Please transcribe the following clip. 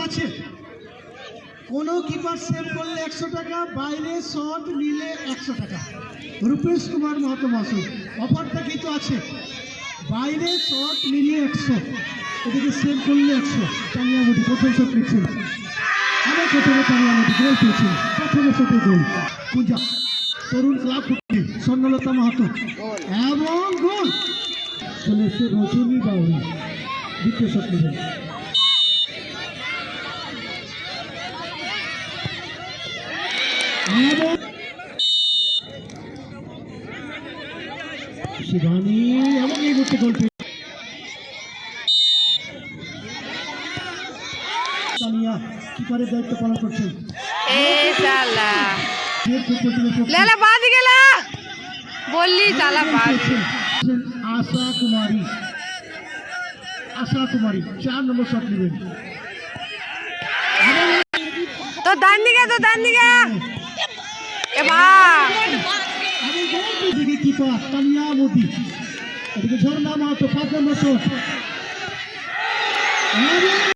আছে কোনো keeper save করলে 100 টাকা, বাইরে শট নিলে 100 টাকা। রূপেশ কুমার মাহাতো মাসুদ অফারটা কিন্তু আছে, বাইরে শট নিলে 100, এদিকে সেভ করলে 100। তানিয়ামুদি প্রথম শট নিচ্ছেন, আবার প্রথমে তানিয়ামুদি গোল পেয়েছেন, প্রথমে শটে গোল। পূজা তরুণ ক্লাব ফুটবল স্বর্ণলতা মাহাতো এবং গোল চলে এসে রজনী বাউরি দ্বিতীয় শট নেবেন। শিবানী এবং এই মুহূর্তে গোল তানিয়া কিপারের দায়িত্ব পালন করছেন। আশা কুমারী 4 নম্বর শট নেবেন। তো ডান দিকে এদিকে কিপার তানিয়ামুদি, এদিকে ঝর্ণা মাহাতো 5 নম্বর শট।